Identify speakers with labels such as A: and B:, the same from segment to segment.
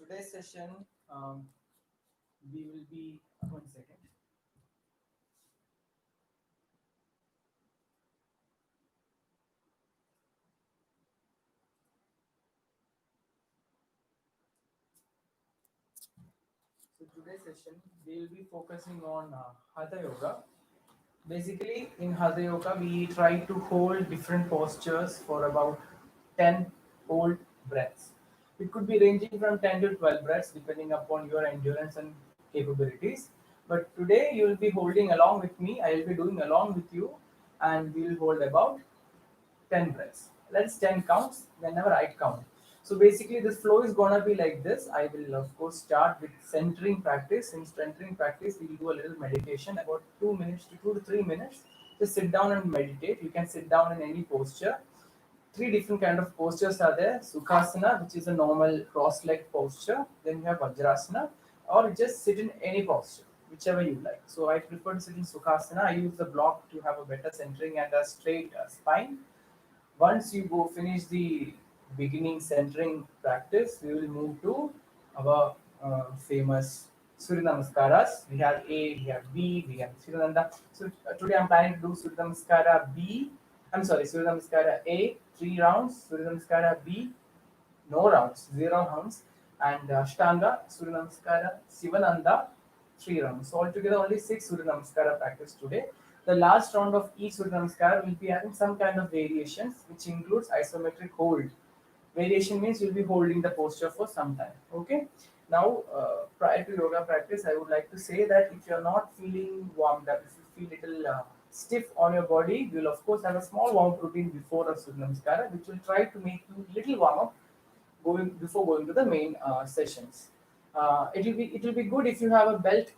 A: today's session, we will be 1 second. So today's session, we will be focusing on Hatha Yoga. Basically, in Hatha Yoga, we try to hold different postures for about 10 hold breaths. It could be ranging from 10 to 12 breaths depending upon your endurance and capabilities. But today, you will be holding along with me. I will be doing along with you, and we will hold about 10 breaths. Let's 10 counts whenever I count. So basically this flow is gonna be like this. I will of course start with centering practice. In centering practice, we will do a little meditation about 2 minutes to 2 to 3 minutes. Just sit down and meditate. You can sit down in any posture. Three different kind of postures are there. Sukhasana, which is a normal cross-legged posture. Then you have Vajrasana, or just sit in any posture, whichever you like. So I prefer to sit in Sukhasana. I use the block to have a better centering and a straight spine. Once you go finish the beginning centering practice, we will move to our famous Surya Namaskaras. We have A, we have B, we have Sirananda. So today I'm planning to do Surya Namaskara B. I'm sorry, Surya Namaskara A, 3 rounds. Surya Namaskara B, no rounds, 0 rounds. And Ashtanga, Surya Namaskara, Sivananda, 3 rounds. So altogether only 6 Surya Namaskara practice today. The last round of each Surya Namaskara will be having some kind of variations, which includes isometric hold. Variation means you'll be holding the posture for some time. Okay. Now, prior to yoga practice, I would like to say that if you're not feeling warmed up, if you feel little stiff on your body, you'll of course have a small warm up routine before a Surya Namaskara, which will try to make you little warm up going before going to the main sessions. It will be good if you have a belt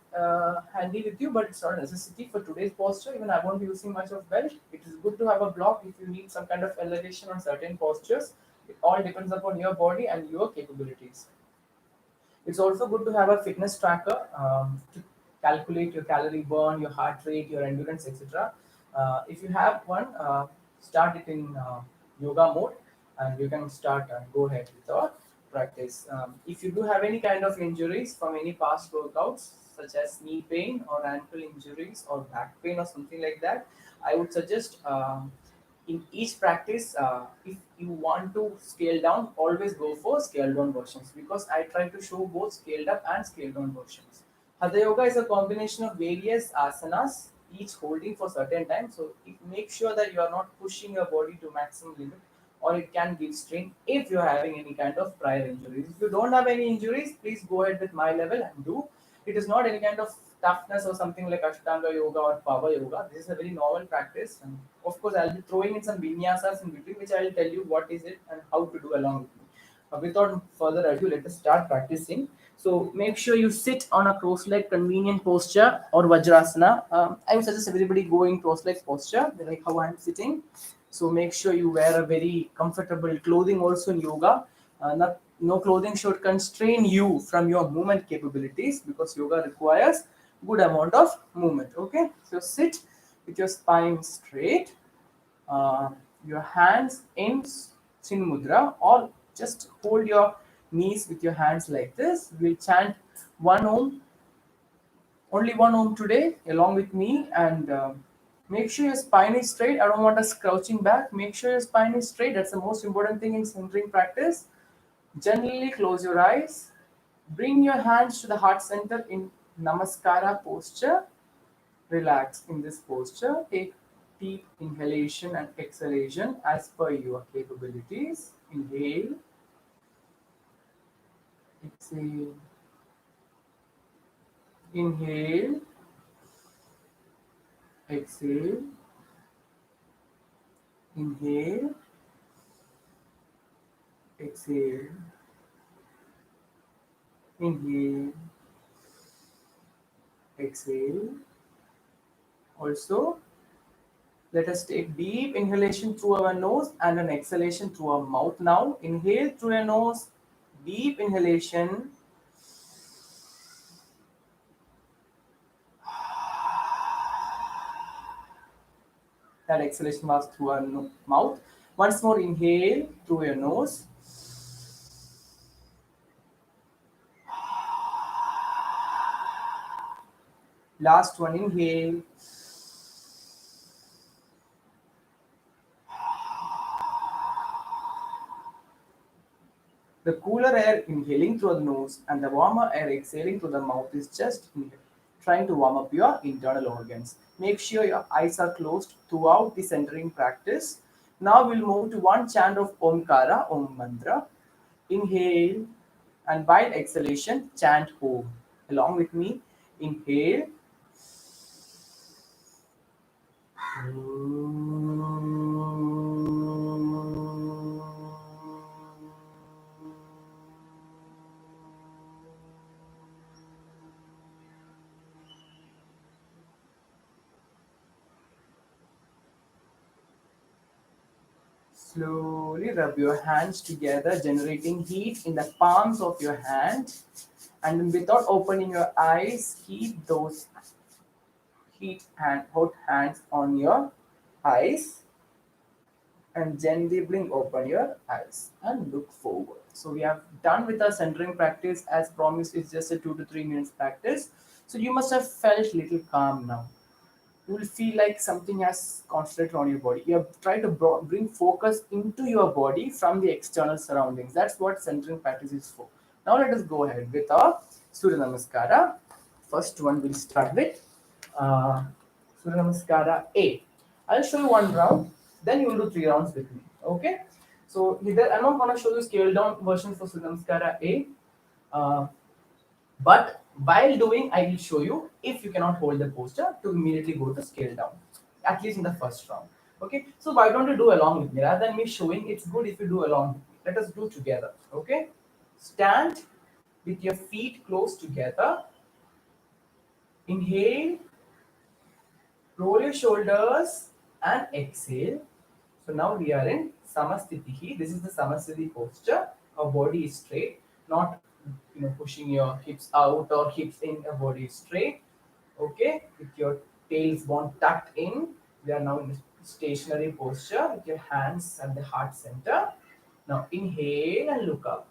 A: handy with you, but it's not a necessity for today's posture. Even I won't be using much of belt. It is good to have a block if you need some kind of elevation on certain postures. It all depends upon your body and your capabilities. It's also good to have a fitness tracker to calculate your calorie burn, your heart rate, your endurance, etc. If you have one, start it in yoga mode, and you can start and go ahead with our practice. If you do have any kind of injuries from any past workouts, such as knee pain or ankle injuries or back pain or something like that, I would suggest in each practice, if you want to scale down, always go for scaled down versions, because I try to show both scaled up and scaled down versions. Hatha yoga is a combination of various asanas, each holding for certain time. So make sure that you are not pushing your body to maximum limit, or it can give strain if you are having any kind of prior injuries. If you don't have any injuries, please go ahead with my level and do. It is not any kind of toughness or something like Ashtanga yoga or power yoga. This is a very normal practice, and of course, I'll be throwing in some vinyasas in between, which I will tell you what is it and how to do along with me. Without further ado, let us start practicing. So make sure you sit on a cross-leg convenient posture or Vajrasana. I would suggest everybody go in cross-leg posture, like how I'm sitting. So make sure you wear a very comfortable clothing also in yoga. No clothing should constrain you from your movement capabilities, because yoga requires good amount of movement. Okay, so sit with your spine straight, uh, your hands in chin mudra, or just hold your knees with your hands like this. We'll chant one om, only one om today, along with me, and make sure your spine is straight. I don't want us crouching back. Make sure your spine is straight. That's the most important thing in centering practice. Gently close your eyes. Bring your hands to the heart center in Namaskara posture. Relax in this posture. Take deep inhalation and exhalation as per your capabilities. Inhale, exhale, inhale, exhale, inhale, exhale, inhale, exhale. Also, let us take deep inhalation through our nose and an exhalation through our mouth now. Inhale through your nose, deep inhalation. That exhalation was through our mouth. Once more, inhale through your nose. Last one, inhale. The cooler air inhaling through the nose and the warmer air exhaling through the mouth is just trying to warm up your internal organs. Make sure your eyes are closed throughout the centering practice. Now we'll move to one chant of Omkara, Om Mantra. Inhale, and while exhalation, chant Om. Along with me, inhale. Slowly rub your hands together, generating heat in the palms of your hand. And without opening your eyes, keep those hot hands on your eyes and gently bring open your eyes and look forward. So we have done with our centering practice. As promised, it's just a 2 to 3 minutes practice. So you must have felt little calm now. You will feel like something has concentrated on your body. You have tried to bring focus into your body from the external surroundings. That's what centering practice is for. Now let us go ahead with our Surya Namaskara. First one we'll start with Surya Namaskara A. I'll show you one round, then you will do 3 rounds with me. Okay? So either I'm not going to show you scaled down version for Surya Namaskara A. But while doing, I will show you if you cannot hold the posture to immediately go to scale down, at least in the first round. Okay, so why don't you do along with me rather than me showing? It's good if you do along with me. Let us do together. Okay, stand with your feet close together. Inhale, roll your shoulders and exhale. So now we are in Samasthiti. This is the Samasthiti posture. Our body is straight, not pushing your hips out or hips in. A body is straight. Okay, with your tailbone tucked in. We are now in a stationary posture with your hands at the heart center. Now inhale and look up.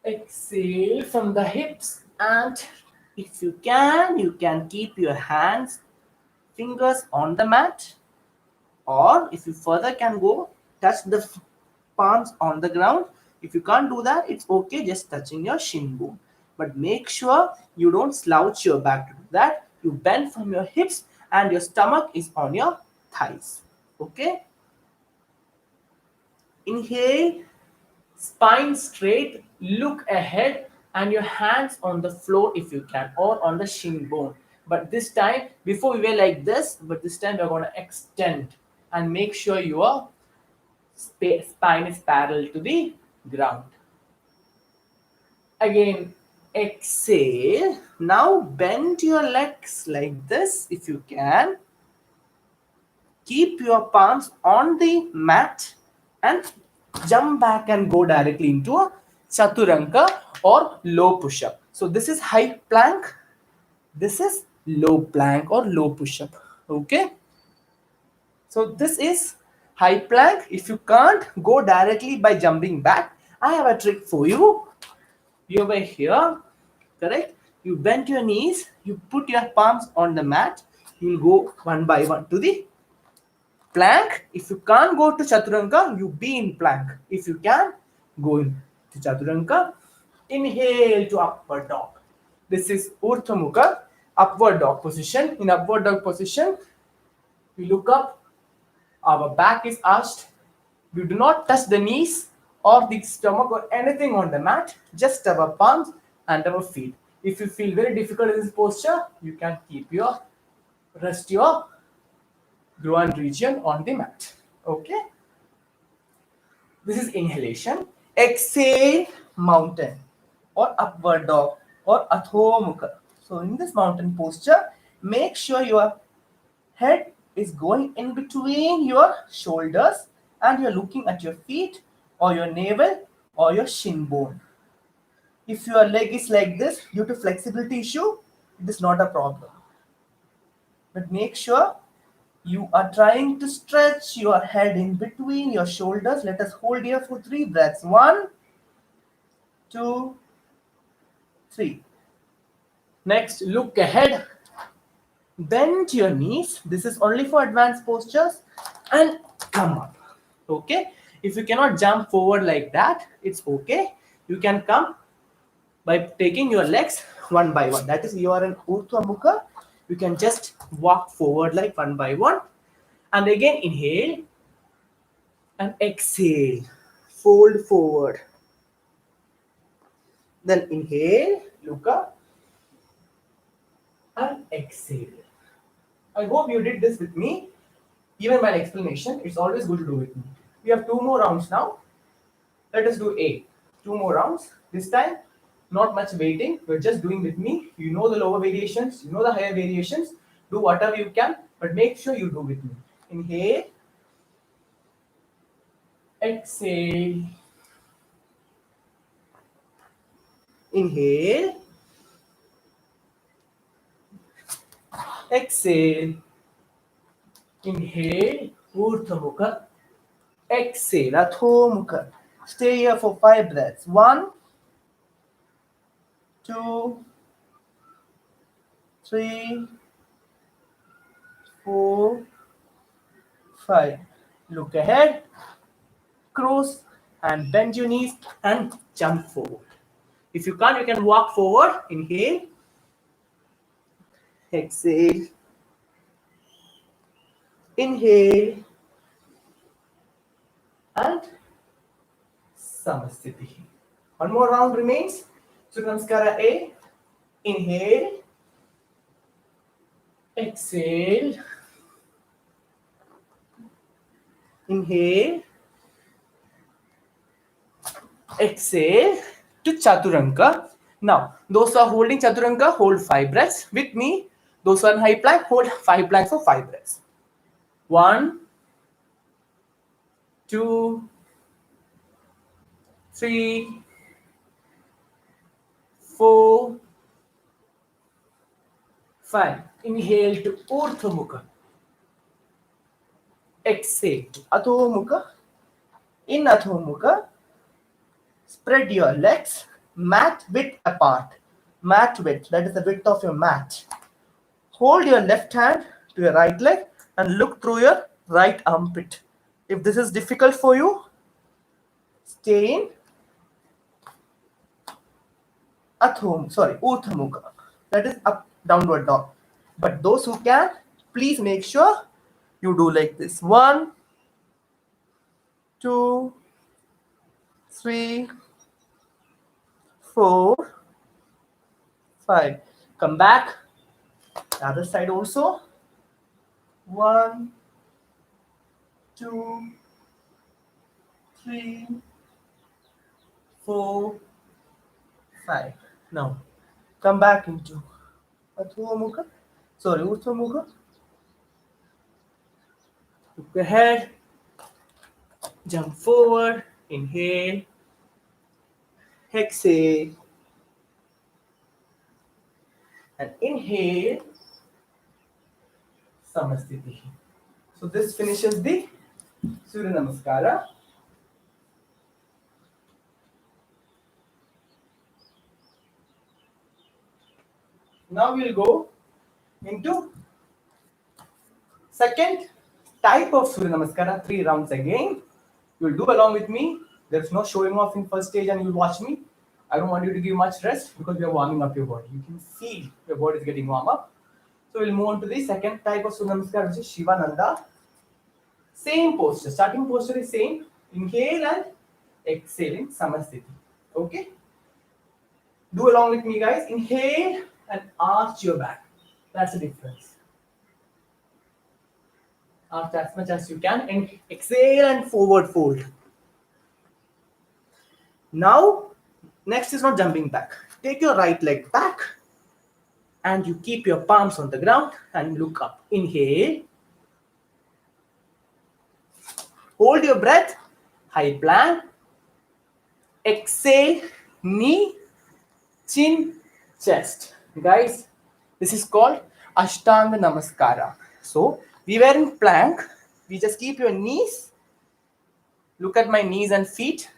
A: Exhale from the hips, and if you can keep your fingers on the mat, or if you further can go, touch the palms on the ground. If you can't do that, it's okay, just touching your shin bone. But make sure you don't slouch your back to do that. You bend from your hips and your stomach is on your thighs. Okay? Inhale, spine straight, look ahead, and your hands on the floor if you can, or on the shin bone. But this time, before we were like this, but this time we're going to extend and make sure your spine is parallel to the ground. Again, exhale. Now bend your legs like this if you can. Keep your palms on the mat and jump back and go directly into a chaturanga or low push-up. So this is high plank. This is low plank or low push-up. Okay. So this is high plank. If you can't go directly by jumping back, I have a trick for you. You over here, correct? You bend your knees, you put your palms on the mat, you will go one by one to the plank. If you can't go to chaturanga, you be in plank. If you can, go in to chaturanga. Inhale to upward dog. This is Urdhva Mukha, upward dog position. In upward dog position, we look up, our back is arched. We do not touch the knees or the stomach or anything on the mat, just our palms and our feet. If you feel very difficult in this posture, you can rest your groin region on the mat. Okay. This is inhalation. Exhale, mountain or upward dog or Adho Mukha. So in this mountain posture, make sure your head is going in between your shoulders and you're looking at your feet or your navel or your shin bone. If your leg is like this due to flexibility issue, it is not a problem. But make sure you are trying to stretch your head in between your shoulders. Let us hold here for 3 breaths. 1, 2, 3. Next, look ahead. Bend your knees. This is only for advanced postures. And come up. Okay. If you cannot jump forward like that, it's okay. You can come by taking your legs one by one. That is, you are in Urdhva Mukha. You can just walk forward like one by one. And again, inhale and exhale. Fold forward. Then inhale, look up, and exhale. I hope you did this with me. Even by explanation, it's always good to do with me. We have 2 more rounds now. Let us do 8. 2 more rounds. This time, not much waiting. We're just doing with me. You know the lower variations, you know the higher variations. Do whatever you can, but make sure you do with me. Inhale, exhale. Inhale, exhale. Inhale, Urdhva Mukha. Exhale, Adho Mukha. Stay here for 5 breaths. 1, 2, 3, 4, 5. Look ahead, cross and bend your knees and jump forward. If you can't, you can walk forward. Inhale, exhale, inhale, and Samasthiti. One more round remains. Surya Namaskara A. Inhale, exhale, inhale, exhale to Chaturanga. Now, those who are holding Chaturanga, hold 5 breaths. With me, those who are in high plank, hold 5 planks for 5 breaths. 1, 2, 3, 4, 5. Inhale to Urdhva Mukha. Exhale to Adho Mukha. In Adho Mukha, spread your legs mat width apart. Mat width, that is the width of your mat. Hold your left hand to your right leg and look through your right armpit. If this is difficult for you, stay in Urdhva Mukha. That is up, downward dog. But those who can, please make sure you do like this. 1, 2, 3, 4, 5. Come back. The other side also. 1, 2, 3, 4, 5. Now, come back into Urdhva Mukha. Urdhva Mukha. Look ahead. Jump forward. Inhale. Exhale. And inhale. Samasthiti. So this finishes the Surya Namaskara. Now we'll go into second type of Surya Namaskara, 3 rounds again. You'll do along with me. There's no showing off in first stage and you'll watch me. I don't want you to give much rest because we are warming up your body. You can feel your body is getting warm up. So we'll move on to the second type of Surya Namaskara, which is Shivananda. Same posture. Starting posture is same. Inhale and exhale in Samasthiti. Okay? Do along with me, guys. Inhale and arch your back. That's the difference. Arch as much as you can and exhale and forward fold. Now, next is not jumping back. Take your right leg back and you keep your palms on the ground and look up. Inhale. Hold your breath. High plank. Exhale. Knee, chin, chest. Guys, this is called Ashtanga Namaskara. So, we were in plank. We just keep your knees. Look at my knees and feet.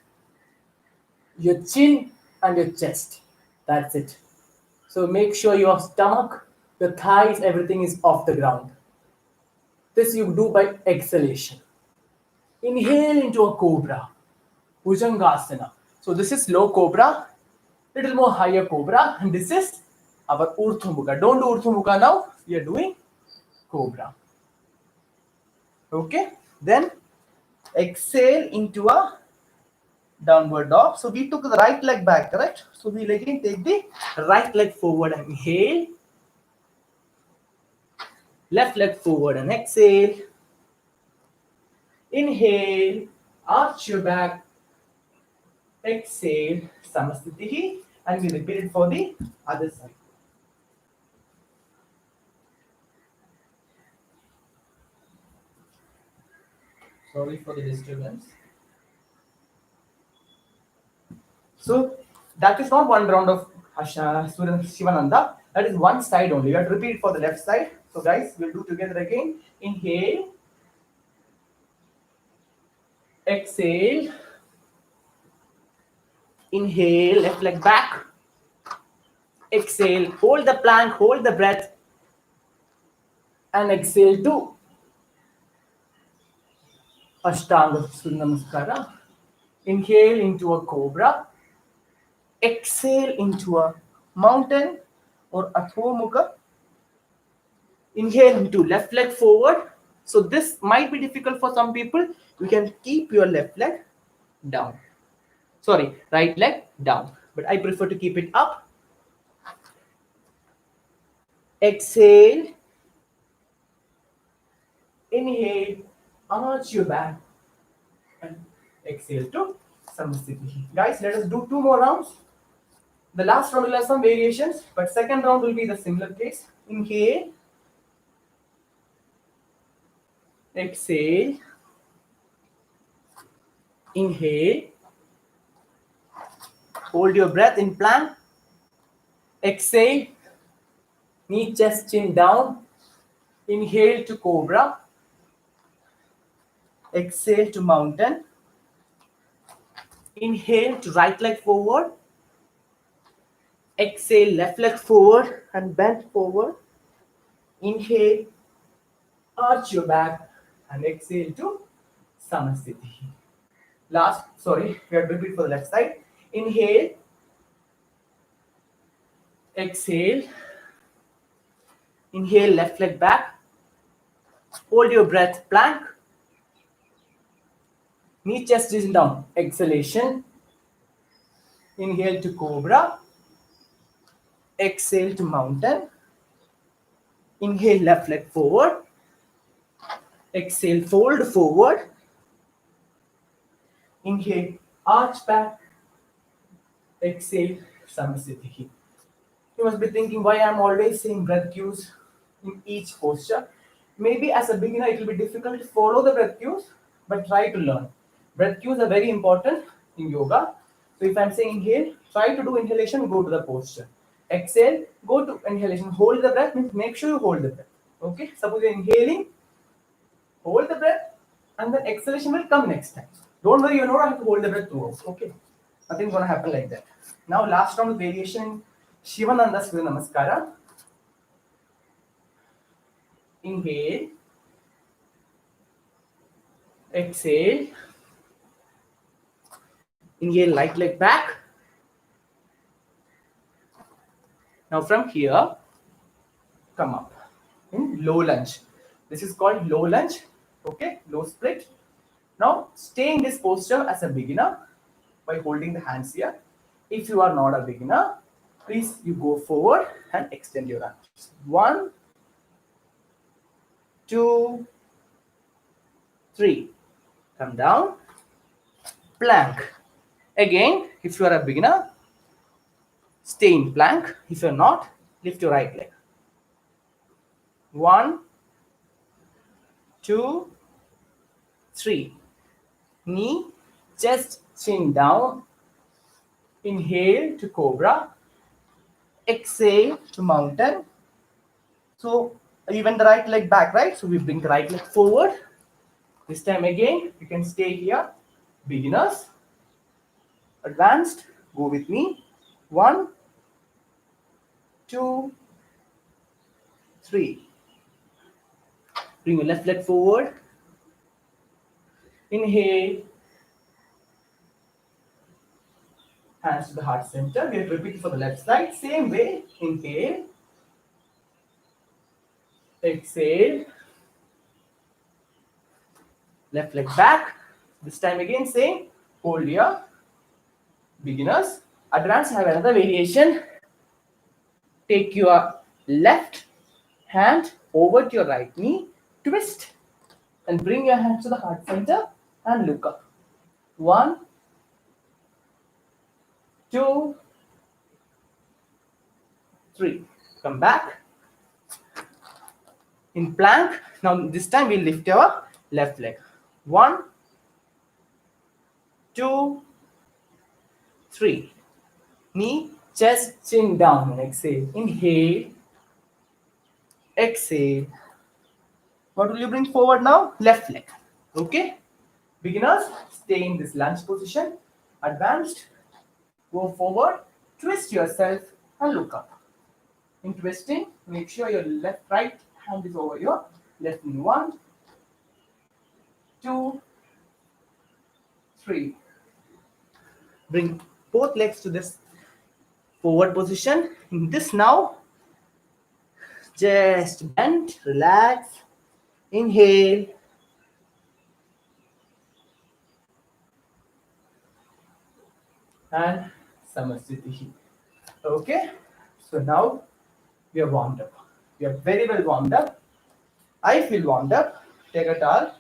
A: Your chin and your chest. That's it. So make sure your stomach, your thighs, everything is off the ground. This you do by exhalation. Inhale into a cobra, Bhujangasana. So this is low cobra, little more higher cobra, and this is our Urdhva Mukha. Don't do Urdhva Mukha now. We are doing cobra. Okay. Then exhale into a downward dog. So we took the right leg back, correct? So we'll again take the right leg forward and inhale. Left leg forward and exhale. Inhale, arch your back. Exhale, Samasthitihi, and we repeat it for the other side. Sorry for the disturbance. So that is not one round of Shivananda. That is one side only. We have to repeat for the left side. So guys, we'll do together again. Inhale. Exhale. Inhale, left leg back. Exhale, hold the plank, hold the breath. And exhale to Ashtanga Surya Namaskara. Inhale into a cobra. Exhale into a mountain or Adho Mukha. Inhale into left leg forward. So this might be difficult for some people. You can keep your left leg down. Sorry, right leg down. But I prefer to keep it up. Exhale. Inhale. Arch your back. And exhale to Samasthiti. Guys, let us do 2 more rounds. The last round will have some variations, but second round will be the similar case. Inhale. Exhale. Inhale. Hold your breath in plank. Exhale. Knee, chest, chin down. Inhale to cobra. Exhale to mountain. Inhale to right leg forward. Exhale, left leg forward and bend forward. Inhale, arch your back and exhale to Samasthiti. Last, sorry, we have to repeat for the left side. Inhale, exhale. Inhale, left leg back. Hold your breath, plank. Knee, chest is down. Exhalation. Inhale to cobra. Exhale to mountain. Inhale, left leg forward. Exhale, fold forward. Inhale, arch back. Exhale, Samasthiti. You must be thinking why I'm always saying breath cues in each posture. Maybe as a beginner it will be difficult to follow the breath cues, but try to learn. Breath cues are very important in yoga. So if I'm saying inhale, try to do inhalation, go to the posture. Exhale, go to inhalation, hold the breath, means make sure you hold the breath. Okay, suppose you're inhaling, hold the breath, and then exhalation will come next time. Don't worry, you don't have to hold the breath throughout. Okay, nothing's gonna happen like that. Now last round variation, Shivananda Surya Namaskara. Inhale, exhale. Inhale, right leg back. Now from here, come up in low lunge. This is called low lunge. Okay, low split. Now stay in this posture as a beginner by holding the hands here. If you are not a beginner, please you go forward and extend your arms. 1, 2, 3. Come down. Plank. Again, if you are a beginner, stay in plank. If you're not, lift your right leg. 1, 2, 3. Knee, chest, chin down. Inhale to cobra. Exhale to mountain. So even the right leg back, right? So we bring the right leg forward. This time again, you can stay here. Beginners, advanced, go with me. 1, 2, 3. Bring your left leg forward. Inhale. Hands to the heart center. We have repeated for the left side. Same way. Inhale. Exhale. Left leg back. This time again same. Hold here. Beginners. Advanced have another variation. Take your left hand over to your right knee. Twist. And bring your hands to the heart center and look up. 1, 2, 3. Come back. In plank. Now this time we'll lift our left leg. 1, 2, 3. Knee, chest, chin down and exhale. Inhale. Exhale. What will you bring forward now? Left leg. Okay. Beginners, stay in this lunge position. Advanced, go forward, twist yourself and look up. In twisting, make sure your right hand is over your left knee. 1, 2, 3. Bring both legs to this forward position. In this now, just bend, relax, inhale. And Samasthiti. Okay, so now we are warmed up. We are very well warmed up. I feel warmed up. Take a towel.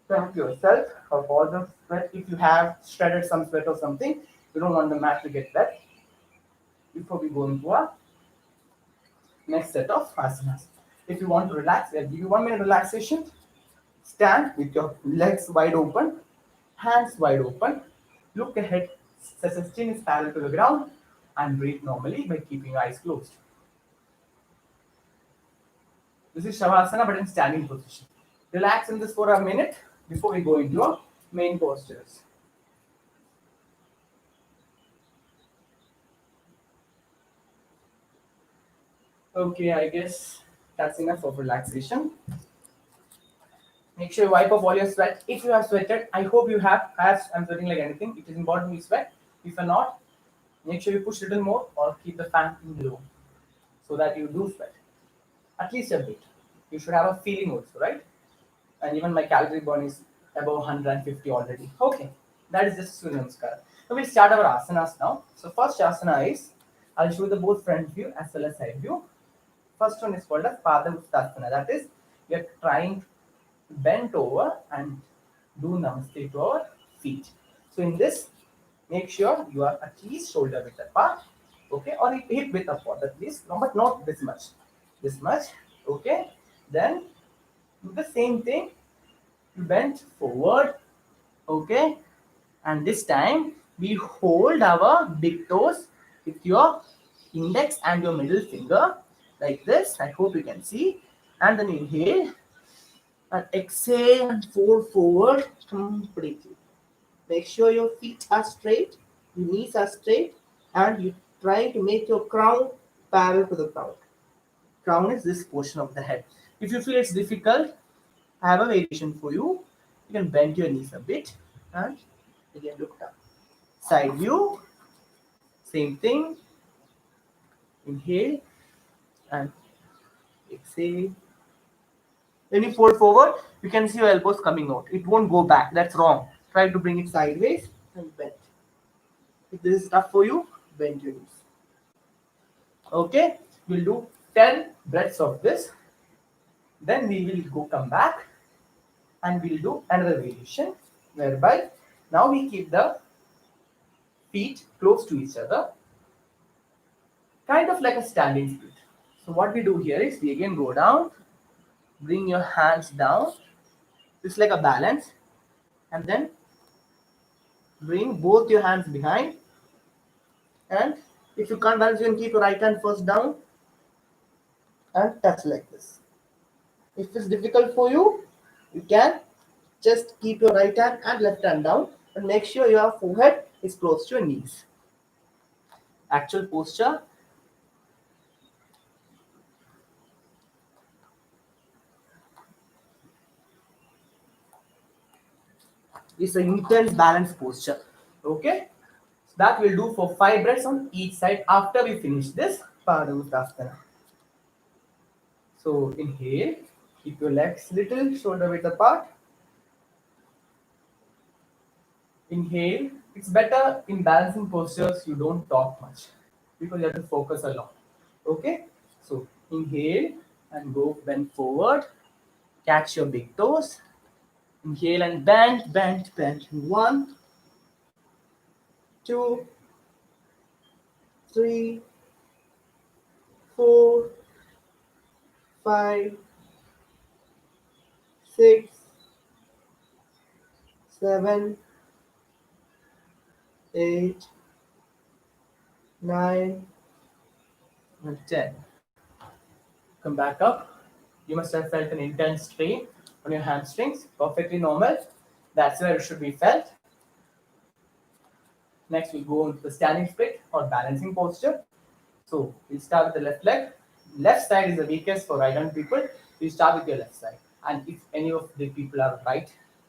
A: Thank yourself of all the sweat. If you have shredded some sweat or something, you don't want the mat to get wet. Before we go into our next set of asanas. If you want to relax, I'll give you 1 minute relaxation. Stand with your legs wide open, hands wide open. Look ahead, the chin is parallel to the ground, and breathe normally by keeping your eyes closed. This is Shavasana, but in standing position. Relax in this for a minute before we go into our main postures. Okay, I guess that's enough of relaxation. Make sure you wipe off all your sweat. If you have sweated, I hope you have. I'm sweating like anything. It is important you sweat. If you're not, make sure you push a little more or keep the fan in low so that you do sweat. At least a bit. You should have a feeling also, right? And even my calorie burn is above 150 already. Okay, that is just Surya Namaskar. So we'll start our asanas now. So first asana is, I'll show the both front view as well as side view. First one is called as Pada Uttasana. That is, we are trying to bend over and do Namaste to our feet. So in this, make sure you are at least shoulder width apart, okay, or hip width apart at least, no, but not this much, okay. Then do the same thing, you bend forward, okay, and this time we hold our big toes with your index and your middle finger like this. I hope you can see. And then inhale and exhale and fold forward completely. Make sure your feet are straight, your knees are straight, and you try to make your crown parallel to the ground. Crown is this portion of the head. If you feel it's difficult, I have a variation for you. You can bend your knees a bit and again look down. Side view, same thing. Inhale and exhale. When you fold forward, you can see your elbows coming out. It won't go back. That's wrong. Try to bring it sideways and bend. If this is tough for you, bend your knees. Okay, we'll do 10 breaths of this. Then we will come back and we'll do another variation whereby now we keep the feet close to each other, kind of like a standing split. So what we do here is we again go down, bring your hands down, it's like a balance, and then bring both your hands behind, and if you can't balance, you can keep your right hand first down and touch like this. If it's difficult for you, you can just keep your right hand and left hand down, and make sure your forehead is close to your knees. Actual posture, It's an intense balance posture. Okay, so that we'll do for 5 breaths on each side after we finish this Padavuttasana. So inhale, keep your legs little shoulder width apart. Inhale. It's better in balancing postures you don't talk much because you have to focus a lot. Okay, so inhale and go bend forward. Catch your big toes. Inhale and bend, bend, bend. 1, 2, 3, 4, 5, 6, 7, 8, 9, and 10. Come back up. You must have felt an intense strain on your hamstrings. Perfectly normal. That's where it should be felt. Next, we'll go into the standing split or balancing posture. So we'll start with the left leg. Left side is the weakest for right-hand people. You start with your left side. And if any of the people are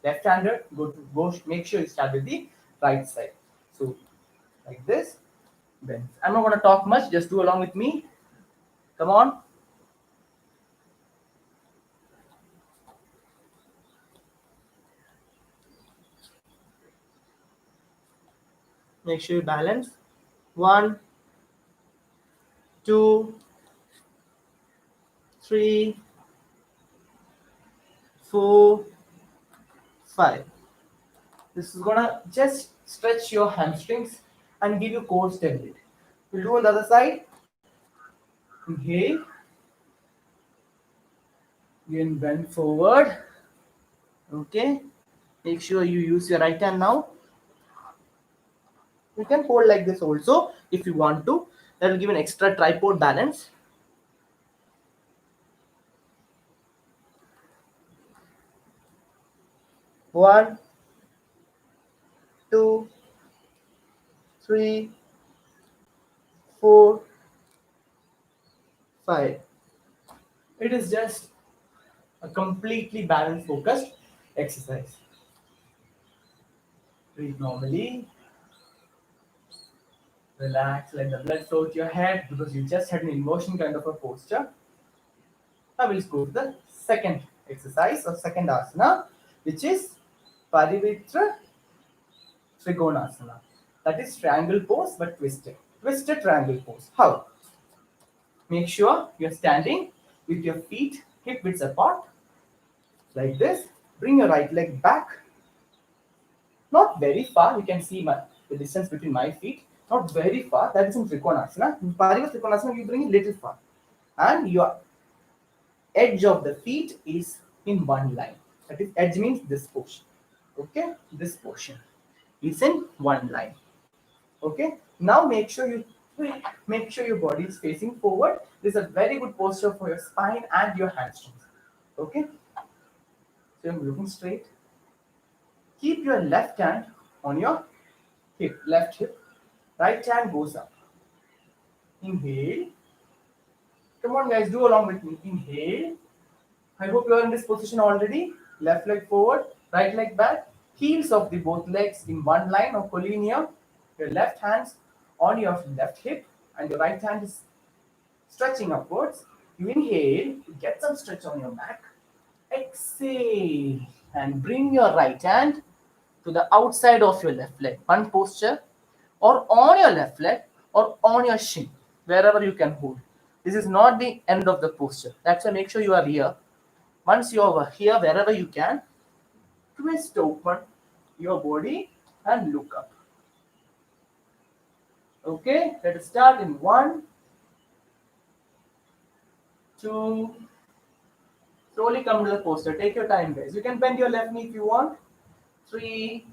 A: left-handed, go make sure you start with the right side. So like this. Then I'm not going to talk much. Just do along with me. Come on. Make sure you balance. 1, 2, 3, 4, 5. This is gonna just stretch your hamstrings and give you core stability. We'll do on the other side. Inhale. Again, bend forward. Okay. Make sure you use your right hand now. You can hold like this also if you want to. That will give an extra tripod balance. One, 2, 3, 4, 5. It is just a completely balance focused exercise. Breathe normally. Relax, let the blood flow to your head because you just had an inversion kind of a posture. Now we'll go to the second exercise or second asana, which is Parivitra Trigonasana. That is triangle pose but twisted. Twisted triangle pose. How? Make sure you're standing with your feet hip width apart like this. Bring your right leg back. Not very far. You can see the distance between my feet. Not very far. That is in Trikonasana. In Parivitra Trikonasana, you bring it little far. And your edge of the feet is in one line. That is, edge means this portion. Okay, this portion is in one line. Okay, now make sure your body is facing forward. This is a very good posture for your spine and your hamstrings. Okay, so I'm looking straight. Keep your left hand on your hip, left hip. Right hand goes up. Inhale. Come on, guys, do along with me. Inhale. I hope you are in this position already. Left leg forward, right leg back. Heels of the both legs in one line or collinear. Your left hands on your left hip and your right hand is stretching upwards. You inhale, get some stretch on your back. Exhale and bring your right hand to the outside of your left leg. One posture or on your left leg or on your shin, wherever you can hold. This is not the end of the posture. That's why make sure you are here. Once you are here, wherever you can, twist open your body and look up. Okay, let us start in 1, 2. Slowly come to the posture. Take your time, guys. You can bend your left knee if you want. 3,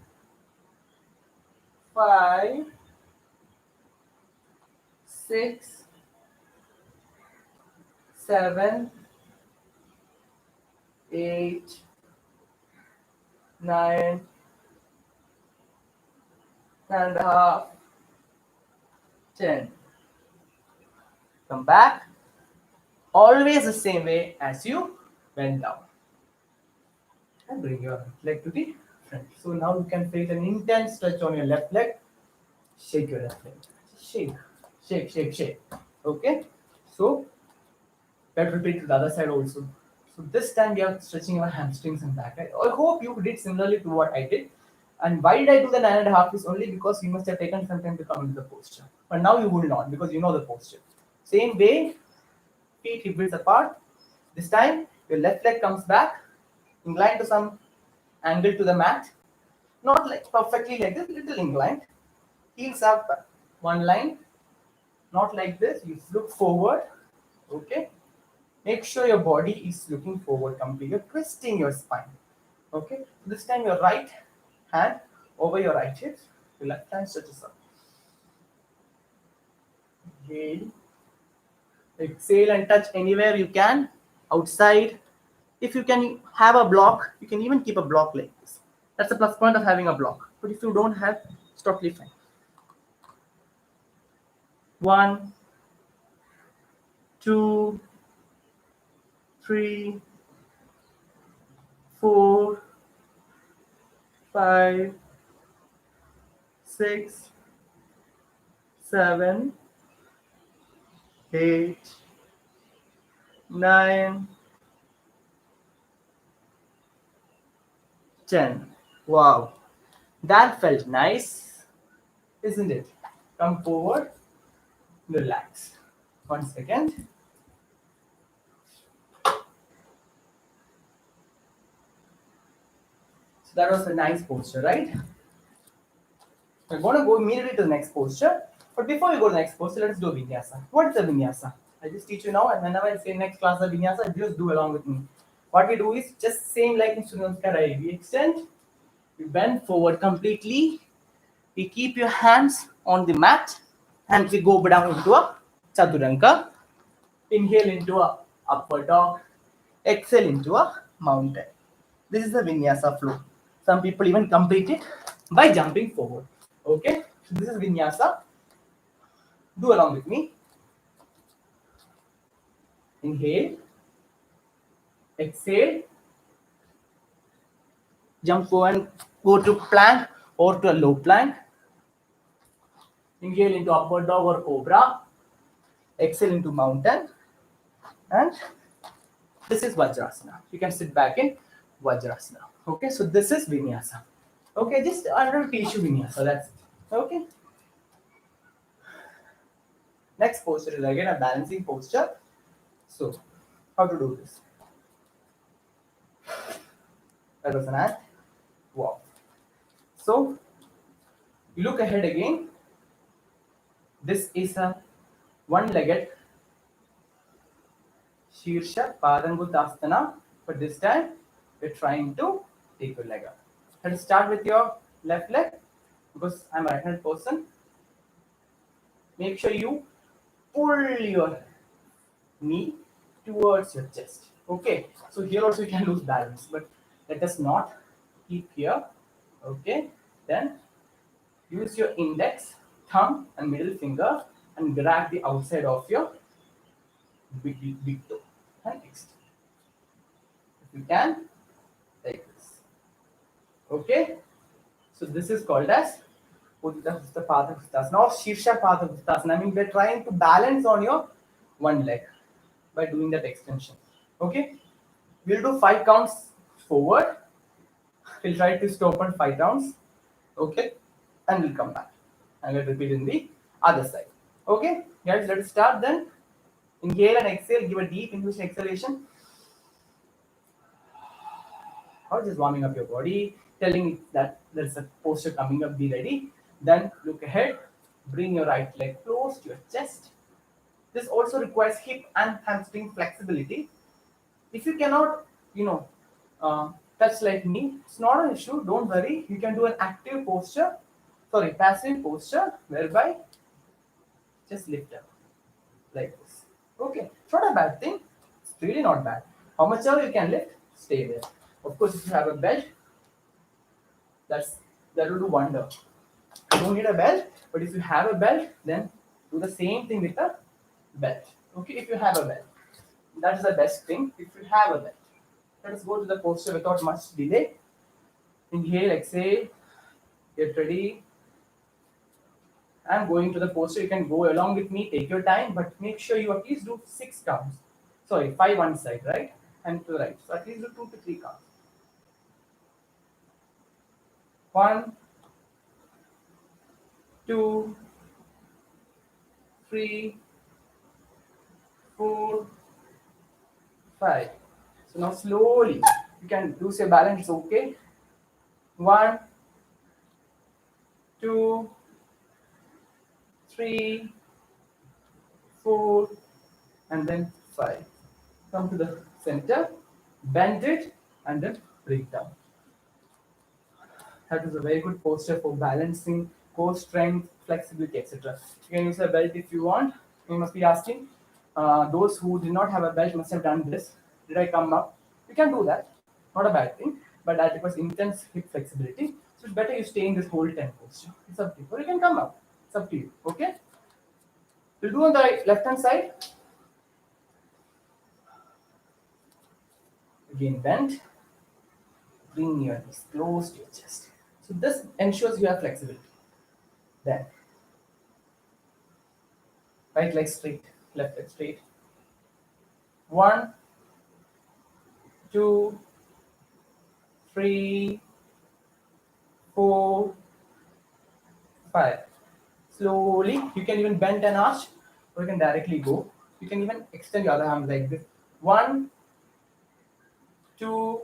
A: 5, 6, 7, 8, 9 and a half, 10. Come back. Always the same way as you went down. And bring your leg to the different. So now you can feel an intense stretch on your left leg. Shake your left leg. Shake, shake, shake, shake. Okay. So that repeat to the other side also. So this time we are stretching our hamstrings and back. I hope you did similarly to what I did. And why did I do the 9.5 is only because you must have taken some time to come into the posture. But now you will not because you know the posture. Same way, feet hip width apart. This time your left leg comes back, inclined to some angle to the mat. Not like perfectly like this, little inclined. Heels up one line, not like this. You look forward. Okay. Make sure your body is looking forward completely. You're twisting your spine. Okay. This time your right hand over your right hip. Your left hand stretches up. Inhale. Exhale and touch anywhere you can. Outside. If you can have a block, you can even keep a block like this. That's the plus point of having a block. But if you don't have, it's totally fine. 1, 2, 3, 4, 5, 6, 7, 8, 9, 10. Wow, that felt nice, isn't it? Come forward, relax. 1 second. So that was a nice posture, right? We're going to go immediately to the next posture. But before we go to the next posture, let's do a vinyasa. What is a vinyasa? I just teach you now, and whenever I say next class of vinyasa, just do along with me. What we do is just same like in Surya Namaskar. We extend, we bend forward completely, we keep your hands on the mat, and we go down into a chaturanga. Inhale into a upward dog, exhale into a mountain. This is the vinyasa flow. Some people even complete it by jumping forward. Okay, so this is vinyasa. Do along with me. Inhale, exhale, jump forward and go to plank or to a low plank. Inhale into upward dog or cobra. Exhale into mountain. And this is Vajrasana. You can sit back in Vajrasana. Okay, so this is vinyasa. Okay, just I'm going to teach you vinyasa. That's it. Okay. Next posture is again a balancing posture. So, how to do this? That was an ant. Wow. So, you look ahead again. This is a one-legged Shirsha Padangutasthana. But this time, we're trying to take your leg up. Let's start with your left leg because I'm a right-handed person. Make sure you pull your knee towards your chest. Okay, so here also you can lose balance, but let us not keep here. Okay, then use your index, thumb, and middle finger and grab the outside of your big toe and extend. If you can, like this. Okay, so this is called as Uddita Padasana or Shirsha Padasana. I mean, we're trying to balance on your one leg by doing that extension. Okay, we'll do 5 counts forward. We'll try to stop on 5 rounds. Okay, and we'll come back and we'll repeat in the other side. Okay, guys, let's start then. Inhale and exhale. Give a deep inhalation, exhalation. Or just warming up your body, telling that there's a posture coming up. Be ready. Then look ahead. Bring your right leg close to your chest. This also requires hip and hamstring flexibility. If you cannot, touch like me, it's not an issue. Don't worry. You can do an active posture, passive posture, whereby just lift up like this. Okay, it's not a bad thing. It's really not bad. How much ever you can lift, stay there. Of course, if you have a belt, that will do wonder. You don't need a belt, but if you have a belt, then do the same thing with a belt. Okay, if you have a belt, that's the best thing. If you have a belt, let us go to the posture without much delay. Inhale, exhale, get ready. I'm going to the posture. You can go along with me, take your time, but make sure you at least do 6 counts. Sorry, 5 one side, right? And to the right. So at least do 2 to 3 counts. 1, 2, 3, 4, 5. So now slowly, you can lose your balance, okay? 1, 2, 3, 4, and then 5. Come to the center, bend it, and then break down. That is a very good posture for balancing core strength, flexibility, etc. You can use a belt if you want. You must be asking, those who did not have a belt must have done this. Did I come up? You can do that. Not a bad thing, but that requires intense hip flexibility. So it's better you stay in this whole 10 posture. It's up to you. Or you can come up. It's up to you. Okay? We'll do on the left hand side. Again, bend. Bring your knees close to your chest. So this ensures you have flexibility. Then right leg straight, left leg straight. 1, 2, 3, 4, 5. Slowly, you can even bend and arch, or you can directly go. You can even extend your other arm like this. 1, 2,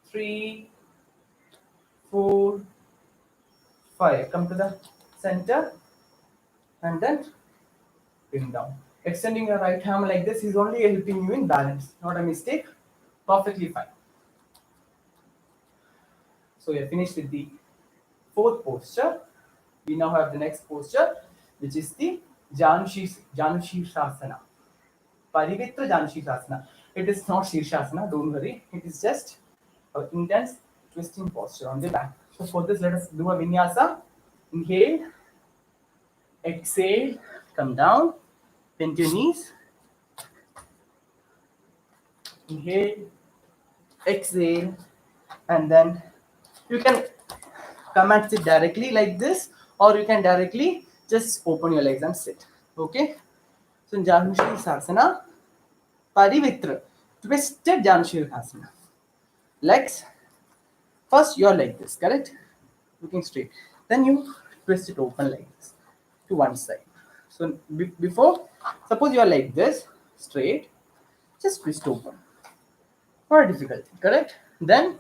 A: 3, 4, 5. Come to the center and then bring down. Extending your right arm like this is only helping you in balance, not a mistake. Perfectly fine. So we are finished with the 4th posture. We now have the next posture, which is the Janushirshasana. Parivitra Janushirshasana. It is not Shirshasana, don't worry. It is just an intense twisting posture on the back. So for this, let us do a vinyasa. Inhale, exhale, come down, bend your knees. Inhale, exhale, and then you can come and sit directly like this, or you can directly just open your legs and sit. Okay? So in Janushirshasana, Parivitra, twisted Janushirshasana. Legs, first you're like this, correct? Looking straight. Then you twist it open like this to one side. So before, suppose you are like this, straight, just twist open. Not difficult, correct? Then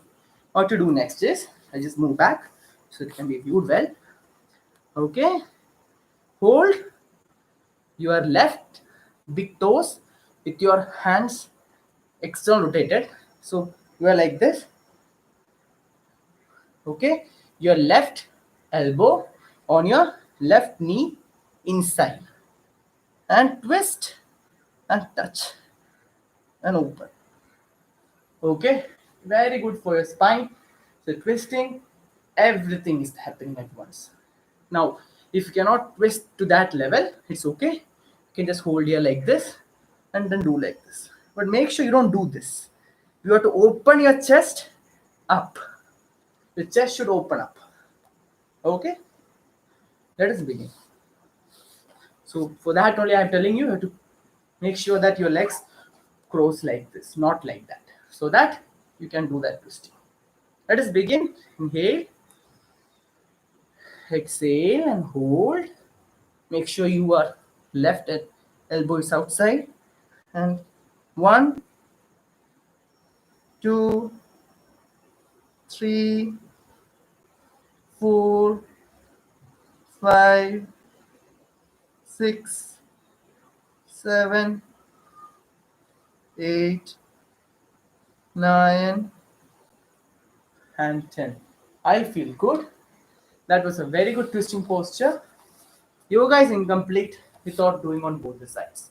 A: what to do next is, I just move back so it can be viewed well. Okay, hold your left big toes with your hands external rotated. So you are like this. Okay, your left elbow on your left knee inside, and twist and touch and open. Okay, very good for your spine. So twisting, everything is happening at once. Now, if you cannot twist to that level, it's okay. You can just hold here like this and then do like this. But make sure you don't do this. You have to open your chest up. The chest should open up. Okay? Let us begin. So for that only I'm telling you, you have to make sure that your legs cross like this, not like that. So that you can do that twisting. Let us begin. Inhale. Exhale and hold. Make sure your left elbow is outside. And 1, 2, 3, 4, 5, 6, 7, 8, 9, and 10. I feel good. That was a very good twisting posture. Yoga is incomplete without doing on both the sides.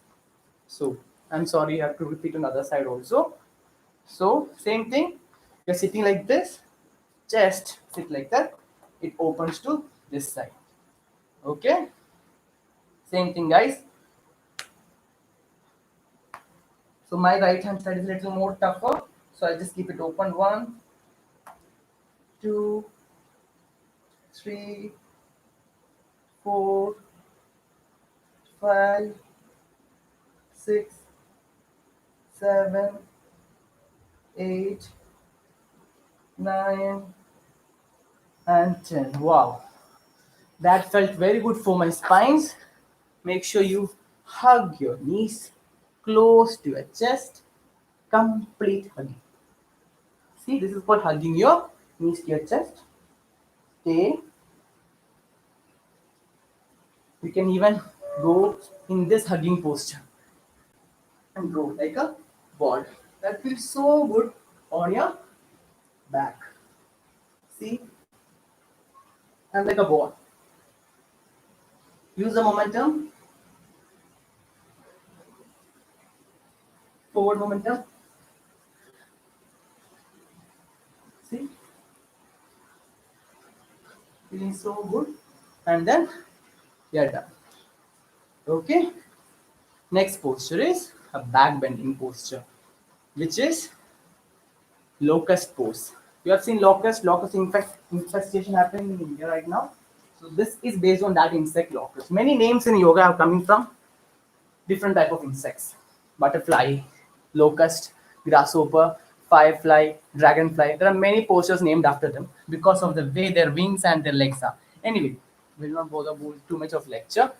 A: So I'm sorry, you have to repeat on the other side also. So same thing, you're sitting like this, chest sit like that, it opens to this side. Okay, same thing guys. So my right hand side is a little more tougher, so I'll just keep it open. 1, 2, 3, 4, 5, 6, 7, 8, 9, and 10. Wow, that felt very good for my spines. Make sure you hug your knees close to your chest. Complete hugging. See, this is called hugging your knees to your chest. Stay. You can even go in this hugging posture and go like a ball. That feels so good on your back. See, I'm like a ball. Use the momentum, forward momentum. See, feeling so good, and then you're done. Okay. Next posture is a back bending posture, which is locust pose. You have seen locust infestation happening in India right now. So this is based on that insect locust. Many names in yoga are coming from different type of insects: butterfly, locust, grasshopper, firefly, dragonfly. There are many postures named after them because of the way their wings and their legs are. Anyway, we'll not bother with too much of lecture.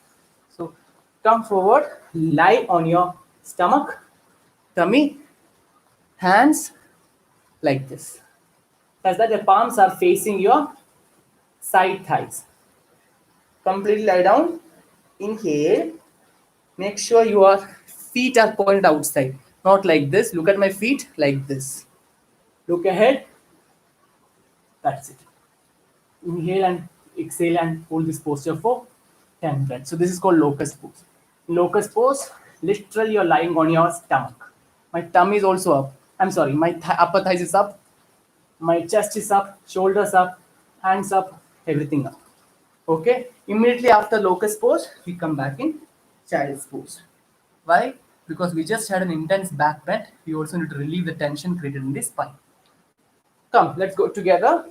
A: So come forward, lie on your stomach, tummy, hands like this. As that your palms are facing your side thighs. Completely lie down. Inhale. Make sure your feet are pointed outside. Not like this. Look at my feet like this. Look ahead. That's it. Inhale and exhale and hold this posture for 10 minutes. So this is called locust pose. Locust pose, literally you're lying on your stomach. My tummy is also up. I'm sorry, my upper thighs is up. My chest is up, shoulders up, hands up, everything up. Okay. Immediately after locust pose, we come back in child's pose. Why? Because we just had an intense back bend. We also need to relieve the tension created in the spine. Come, let's go together.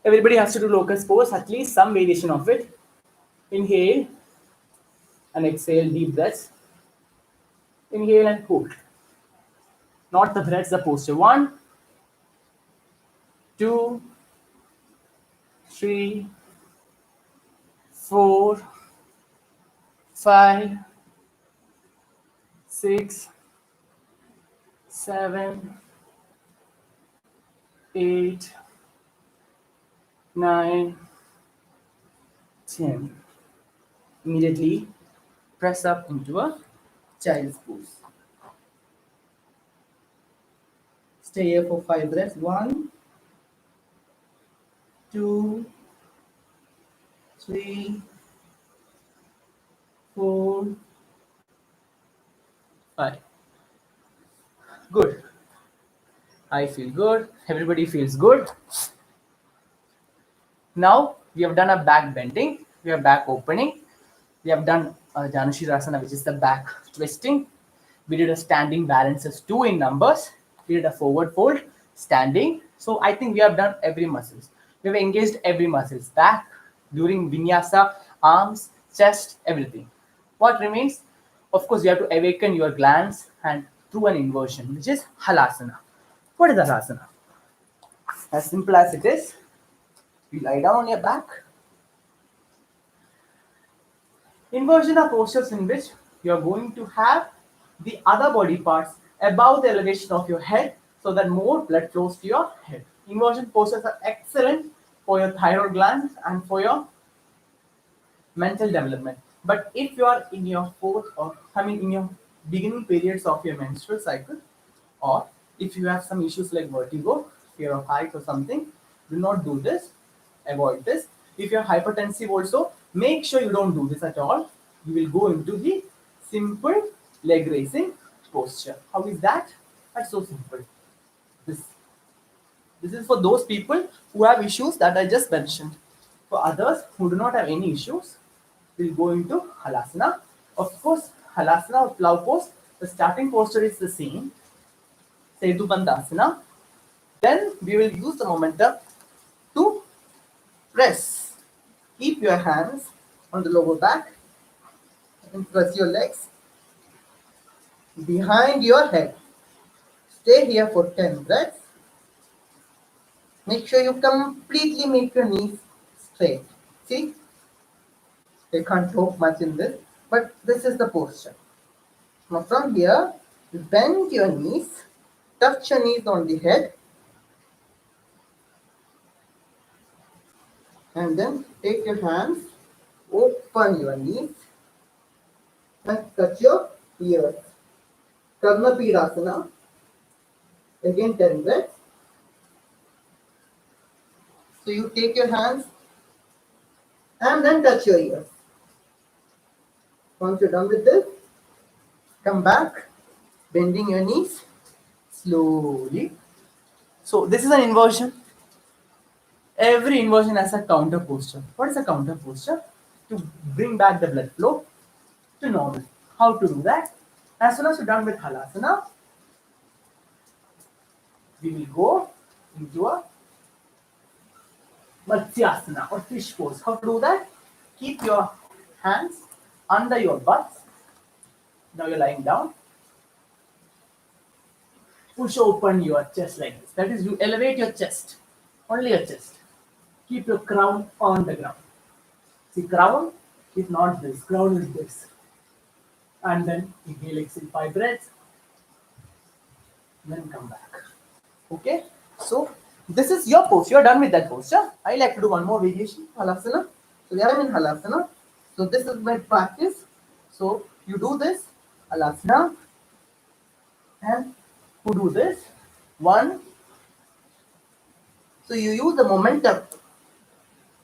A: Everybody has to do locust pose, at least some variation of it. Inhale and exhale, deep breaths. Inhale and hold. Not the breaths, the posture. 1, 2, 3, 4, 5, 6, 7, 8, 9, 10. Immediately press up into a child's pose. Stay here for 5 breaths. 1, 2, 3, 4, 5. Good. I feel good. Everybody feels good. Now we have done a back bending. We have back opening. We have done Janushirasana, which is the back twisting. We did a standing balances 2 in numbers. We did a forward fold, standing. So I think we have done every muscles. We have engaged every muscles. Back, during vinyasa, arms, chest, everything. What remains? Of course, you have to awaken your glands and through an inversion, which is halasana. What is halasana? As simple as it is, you lie down on your back. Inversion are postures in which you are going to have the other body parts above the elevation of your head so that more blood flows to your head. Inversion postures are excellent for your thyroid glands and for your mental development. But if you are in your in your beginning periods of your menstrual cycle, or if you have some issues like vertigo, fear of heights or something, do not do this. Avoid this. If you're hypertensive also, make sure you don't do this at all. You will go into the simple leg raising posture. How is that? That's so simple. This is for those people who have issues that I just mentioned. For others who do not have any issues, we'll go into halasana. Of course, halasana or plow pose, the starting posture is the same. Setu Bandhasana. Then we will use the momentum to press. Keep your hands on the lower back and press your legs behind your head. Stay here for 10 breaths. Make sure you completely make your knees straight. See, I can't talk much in this, but this is the posture. Now from here, bend your knees, touch your knees on the head, and then take your hands, open your knees, and touch your ears. Karnapidasana. Again 10 breaths. So you take your hands and then touch your ears. Once you're done with this, come back, bending your knees slowly. So this is an inversion. Every inversion has a counter posture. What is a counter posture? To bring back the blood flow to normal. How to do that? As soon as you're done with halasana, we will go into a Matsyasana or fish pose. How to do that? Keep your hands under your butts. Now you're lying down. Push open your chest like this. That is, you elevate your chest. Only your chest. Keep your crown on the ground. See, crown is not this. Crown is this. And then inhale, exhale 5 breaths. Then come back. Okay? So, this is your pose. You're done with that posture. I like to do one more variation. Halasana. So, we are in halasana. So, this is my practice. So, you do this. Halasana. And who do this? One. So, you use the momentum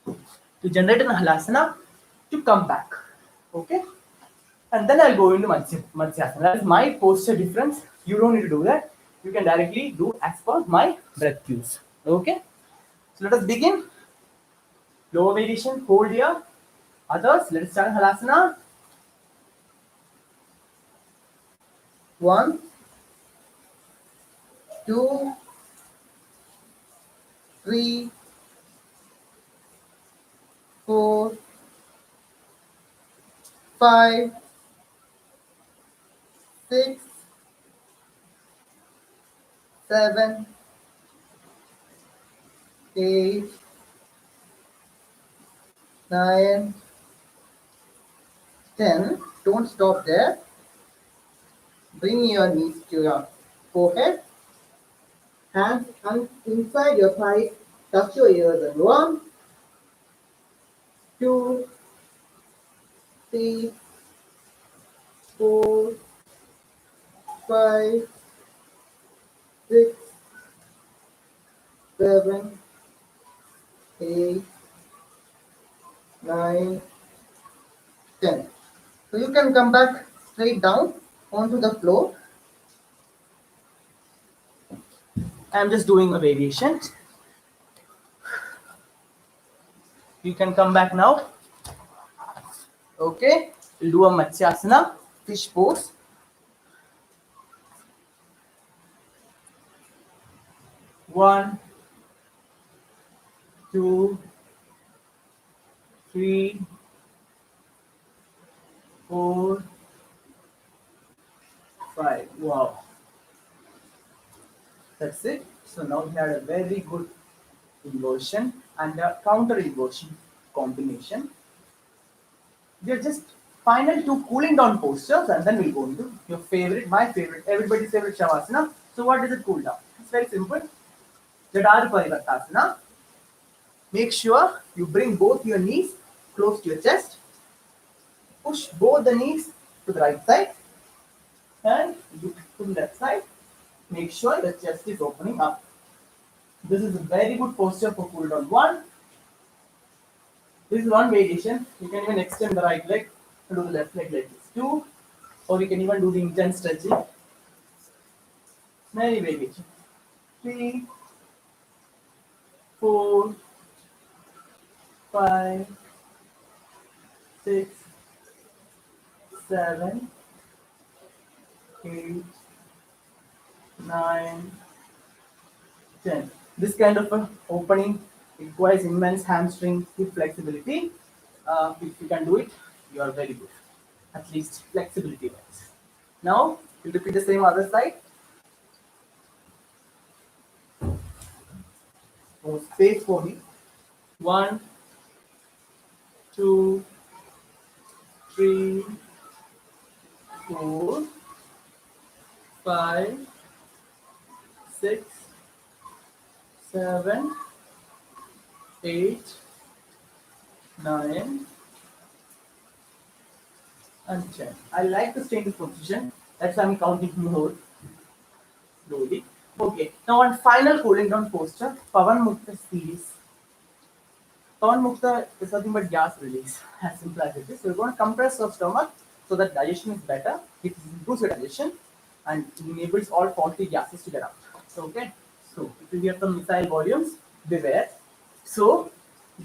A: to generate an halasana to come back. Okay? And then I'll go into Matsyasana. That is my posture difference. You don't need to do that. You can directly do as per my breath cues. Okay? So let us begin. Lower variation, hold here. Others, let us start halasana. 1, 2, 3, 4, 5, 6, 7, 8, 9, 10. Don't stop there. Bring your knees to your forehead. Hands inside your thighs. Touch your ears and 1, 2, 3, 4, 5, 6, 7, 8, 9, 10. So you can come back straight down onto the floor. I'm just doing a variation. You can come back now. Okay, we'll do a Matsyasana, fish pose. 1, 2, 3, 4, 5. Wow. That's it. So now we had a very good inversion and a counter inversion combination. We are just final 2 cooling down postures, and then we'll go into your favorite, my favorite, everybody's favorite Shavasana. So what does it cool down? It's very simple. Jadar Parivartasana. Make sure you bring both your knees close to your chest. Push both the knees to the right side and look to the left side. Make sure the chest is opening up. This is a very good posture for cool down. 1. This is one variation. You can even extend the right leg and do the left leg like this. 2. Or you can even do the intense stretching. Many variations. 3, 4, 5, 6, 7, 8, 9, 10. This kind of a opening requires immense hamstring hip flexibility. If you can do it, you are very good, at least flexibility wise. Now, we'll repeat the same other side. So, space for me. 1, 2, 3, 4, 5, 6, 7, 8, 9, and 10. I like to stay in this position. That's why I'm counting more slowly. Okay. Now on final cooling down posture, Pavan Mukta series. Pavan Mukta is nothing but gas release. As simple as it is. So we're going to compress your stomach so that digestion is better. It improves your digestion and enables all faulty gases to get out. So okay. So if you get some missile volumes, beware. So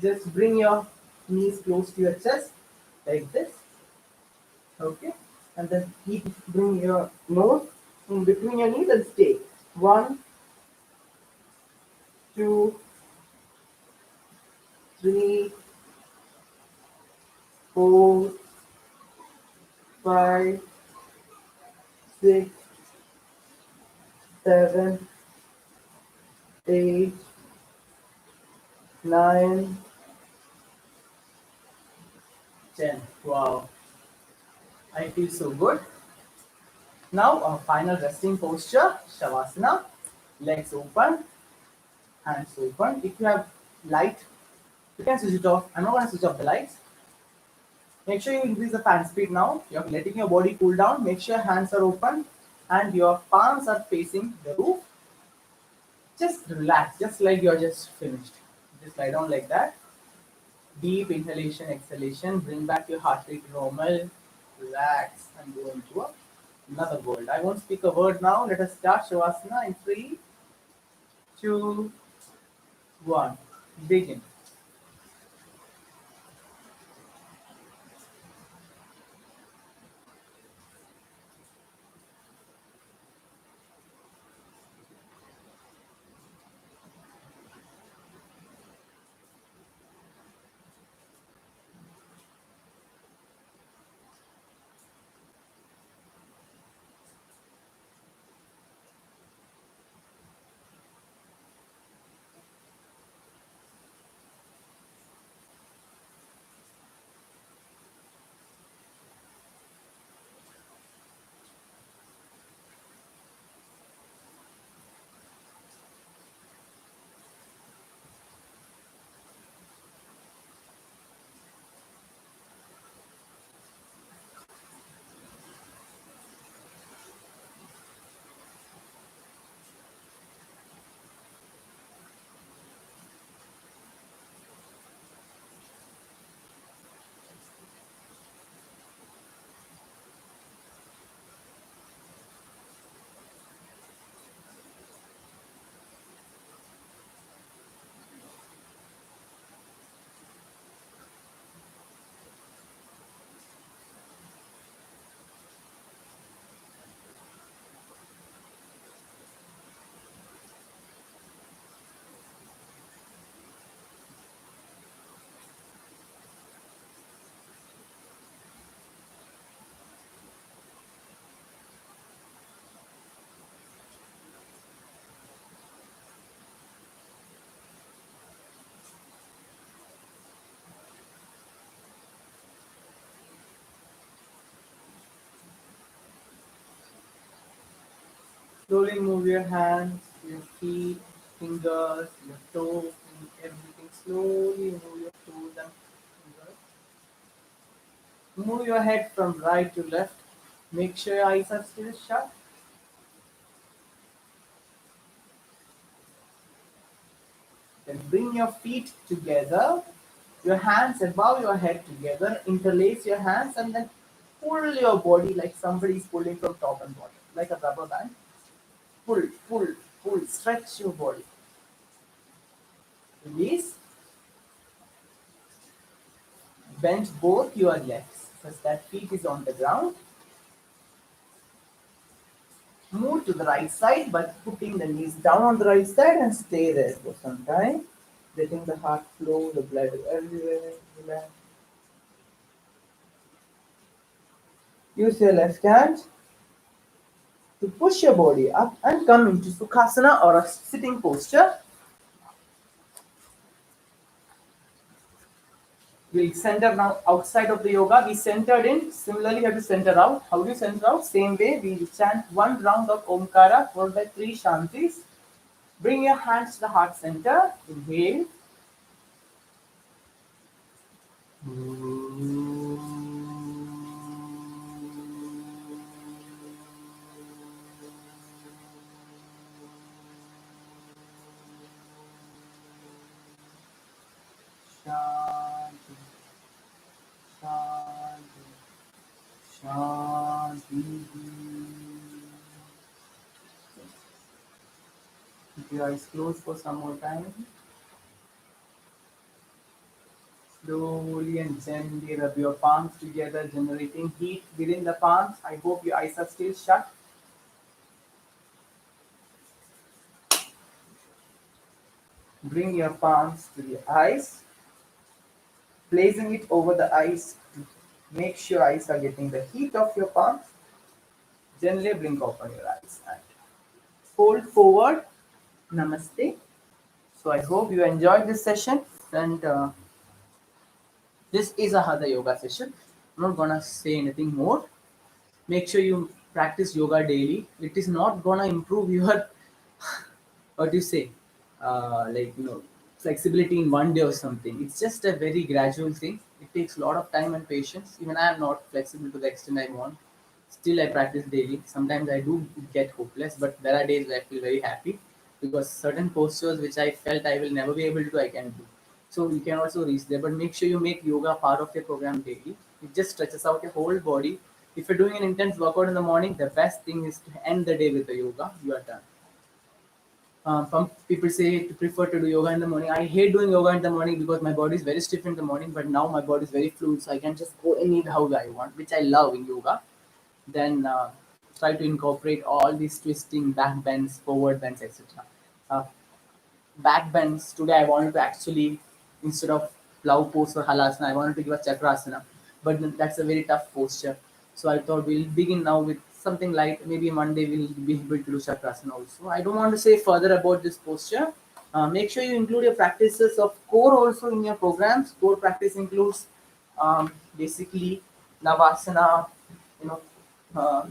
A: just bring your knees close to your chest like this. Okay, and then bring your nose in between your knees and stay. 1, 2, 3, 4, 5, 6, 7, 8, 9, 10. Wow, I feel so good. Now, a final resting posture, Shavasana. Legs open, hands open. If you have light, you can switch it off. I'm not going to switch off the lights. Make sure you increase the fan speed now. You're letting your body cool down. Make sure your hands are open and your palms are facing the roof. Just relax, just like you're just finished. Just lie down like that. Deep inhalation, exhalation. Bring back your heart rate to normal. Relax and go into another world. I won't speak a word now. Let us start Shavasana in 3, 2, 1. Begin. Slowly move your hands, your feet, fingers, your toes, and everything. Slowly move your toes and fingers. Move your head from right to left. Make sure your eyes are still shut. Then bring your feet together, your hands above your head together. Interlace your hands and then pull your body like somebody is pulling from top and bottom, like a rubber band. Pull, pull, pull. Stretch your body. Release. Bend both your legs such that feet is on the ground. Move to the right side by putting the knees down on the right side and stay there for some time. Letting the heart flow, the blood everywhere. Relax. Use your left hand to push your body up and come into Sukhasana or a sitting posture. We'll center now outside of the yoga. We centered in. Similarly, you have to center out. How do you center out? Same way. We chant one round of Omkara followed by 3 Shantis. Bring your hands to the heart center. Inhale. Shanti. Shanti. Shanti. Keep your eyes closed for some more time. Slowly and gently rub your palms together, generating heat within the palms. I hope your eyes are still shut. Bring your palms to the eyes, placing it over the eyes to make sure eyes are getting the heat of your palms. Gently blink open your eyes and fold forward. Namaste. So I hope you enjoyed this session, and this is a Hatha yoga session. I'm not gonna say anything more. Make sure you practice yoga daily. It is not gonna improve your what do you say, flexibility in one day or something. It's just a very gradual thing. It takes a lot of time and patience. Even I am not flexible to the extent I want. Still I practice daily. Sometimes I do get hopeless, but there are days where I feel very happy because certain postures which I felt I will never be able to do, I can do. So you can also reach there, but make sure you make yoga part of your program daily. It just stretches out your whole body. If you're doing an intense workout in the morning, the best thing is to end the day with the yoga. You are done. Some people say to prefer to do yoga in the morning. I hate doing yoga in the morning because my body is very stiff in the morning, but now my body is very fluid, so I can just go any how I want, which I love in yoga. Then try to incorporate all these twisting, back bends, forward bends, etc. Uh, Back bends. Today I wanted to actually, instead of plow pose or halasana, I wanted to give a chakrasana, but that's a very tough posture. So I thought we'll begin now with something light. Maybe Monday we'll be able to do chakrasana also. I don't want to say further about this posture. Make sure you include your practices of core also in your programs. Core practice includes basically navasana, you know, uh,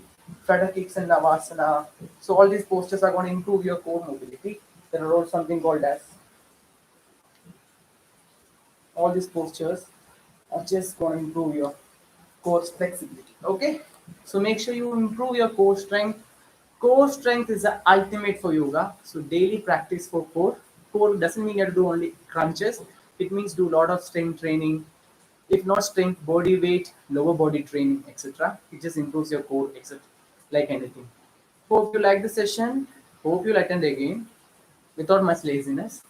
A: flutter kicks and navasana. So all these postures are going to improve your core mobility. There are also something called as all these postures are just going to improve your core flexibility. Okay, so make sure you improve your core strength. Core strength is the ultimate for yoga. So daily practice for core. Core doesn't mean you have to do only crunches. It means do a lot of strength training. If not strength, body weight, lower body training, etc. It just improves your core, etc. Like anything. Hope you like the session. Hope you'll attend again without much laziness.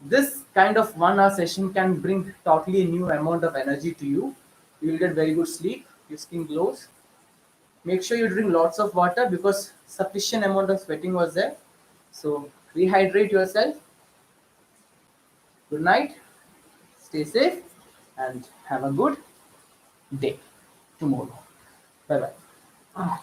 A: This kind of 1 hour session can bring totally a new amount of energy to you. You will get very good sleep, your skin glows. Make sure you drink lots of water because sufficient amount of sweating was there. So rehydrate yourself. Good night, stay safe, and have a good day tomorrow. Bye bye.